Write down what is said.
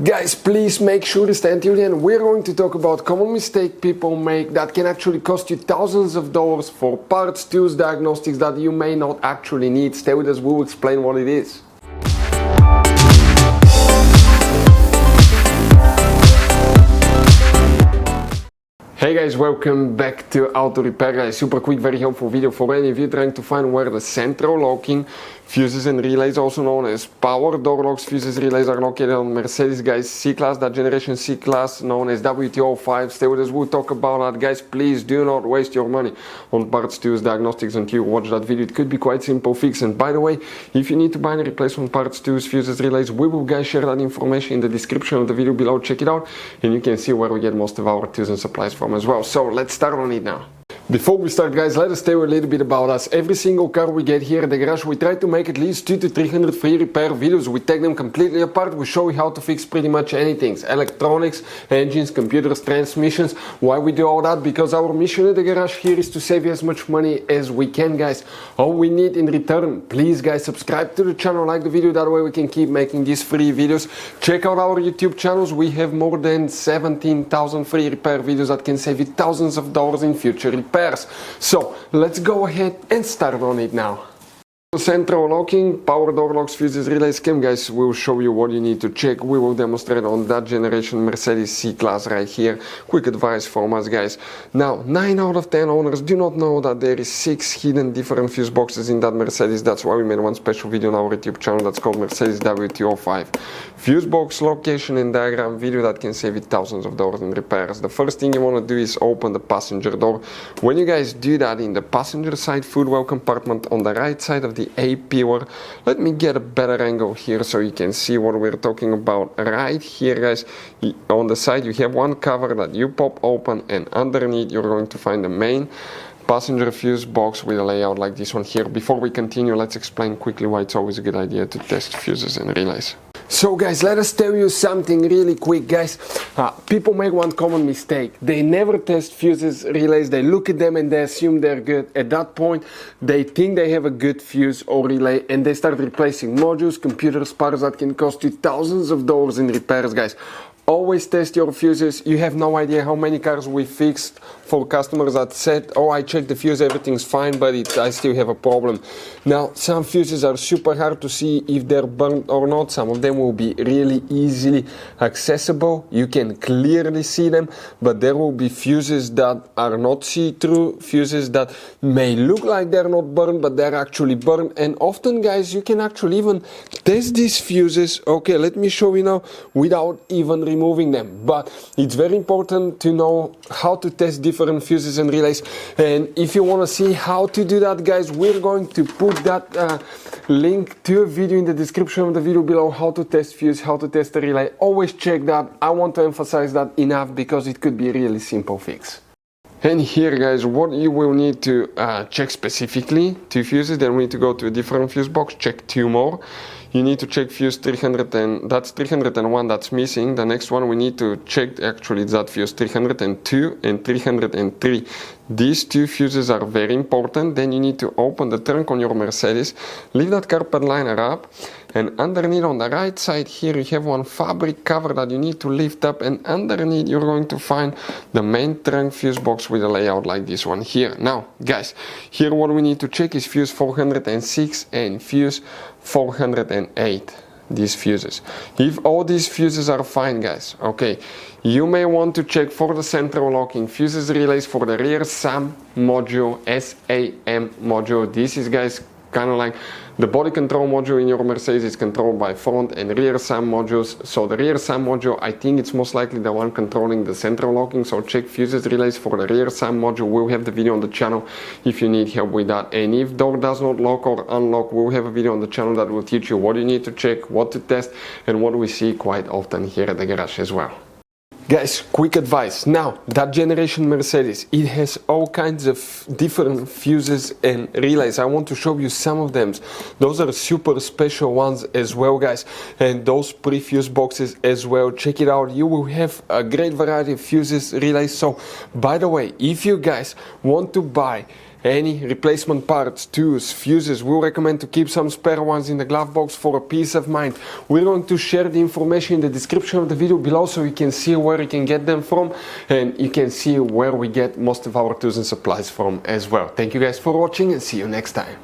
Guys, please make sure to stay until the end. We're going to talk about common mistake people make that can actually cost you thousands of dollars for parts, tools, diagnostics that you may not actually need. Stay with us, we'll explain what it is. Hey guys, welcome back to Auto Repair guys. Super quick, very helpful video for any of you trying to find where the central locking fuses and relays, also known as power door locks, fuses, relays, are located on Mercedes guys C-Class, that generation C-Class known as W205. Stay with us, we'll talk about that guys. Please do not waste your money on parts, tools, diagnostics until you watch that video. It could be quite simple fix. And by the way, if you need to buy any replacement parts, tools, fuses, relays, we will guys share that information in the description of the video below. Check it out and you can see where we get most of our tools and supplies from as well. So let's start on it now. Before we start guys, let us tell you a little bit about us. Every single car we get here at the garage, we try to make at least 200 to 300 free repair videos. We take them completely apart, we show you how to fix pretty much anything. Electronics, engines, computers, transmissions. Why we do all that? Because our mission at the garage here is to save you as much money as we can guys. All we need in return, please guys, subscribe to the channel, like the video, that way we can keep making these free videos. Check out our YouTube channels, we have more than 17,000 free repair videos that can save you thousands of dollars in future repairs. So let's go ahead and start on it now. Central locking, power door locks, fuses, relays, cam guys, we'll show you what you need to check. We will demonstrate on that generation Mercedes C-Class right here. Quick advice from us guys. Now 9 out of 10 owners do not know that there is 6 hidden different fuse boxes in that Mercedes. That's why we made one special video on our YouTube channel that's called Mercedes W205 fuse box location and diagram video that can save you thousands of dollars in repairs. The first thing you want to do is open the passenger door. When you guys do that, in the passenger side footwell compartment on the right side of the A pillar, let me get a better angle here so you can see what we're talking about. Right here guys, on the side you have one cover that you pop open, and underneath you're going to find the main passenger fuse box with a layout like this one here. Before we continue, let's explain quickly why it's always a good idea to test fuses and relays. So guys, let us tell you something really quick guys. People make one common mistake. They never test fuses, relays, they look at them and they assume they're good. At that point, they think they have a good fuse or relay and they start replacing modules, computers, parts that can cost you thousands of dollars in repairs guys. Always test your fuses. You have no idea how many cars we fixed for customers that said, oh, I checked the fuse, everything's fine, but I still have a problem. Now, some fuses are super hard to see if they're burnt or not. Some of them will be really easily accessible. You can clearly see them, but there will be fuses that are not see-through, fuses that may look like they're not burned, but they're actually burned. And often, guys, you can actually even test these fuses. Okay, let me show you now without even removing them. But it's very important to know how to test different fuses and relays. And if you want to see how to do that guys, we're going to put that link to a video in the description of the video below, how to test fuse, how to test a relay. Always check that. I want to emphasize that enough because it could be a really simple fix. And here guys, what you will need to check specifically 2 fuses, then we need to go to a different fuse box, check 2 more. You need to check fuse 300, and that's 301 that's missing. The next one we need to check, actually it's that fuse 302 and 303. These 2 fuses are very important. Then you need to open the trunk on your Mercedes, leave that carpet liner up, and underneath on the right side here you have one fabric cover that you need to lift up, and underneath you're going to find the main trunk fuse box with a layout like this one here. Now guys, here what we need to check is fuse 406 and fuse 408. These fuses. If all these fuses are fine guys, okay, you may want to check for the central locking fuses, relays for the rear SAM module, SAM module. This is guys kind of like the body control module in your Mercedes is controlled by front and rear SAM modules. So the rear SAM module, I think it's most likely the one controlling the central locking. So check fuses, relays for the rear SAM module. We'll have the video on the channel if you need help with that. And if door does not lock or unlock, we'll have a video on the channel that will teach you what you need to check, what to test, and what we see quite often here at the garage as well. Guys, quick advice. Now, that generation Mercedes, it has all kinds of different fuses and relays. I want to show you some of them. Those are super special ones as well, guys. And those pre-fuse boxes as well. Check it out. You will have a great variety of fuses, relays. So, by the way, if you guys want to buy any replacement parts, tools, fuses, we'll recommend to keep some spare ones in the glove box for a peace of mind. We're going to share the information in the description of the video below so you can see where you can get them from, and you can see where we get most of our tools and supplies from as well. Thank you guys for watching and see you next time.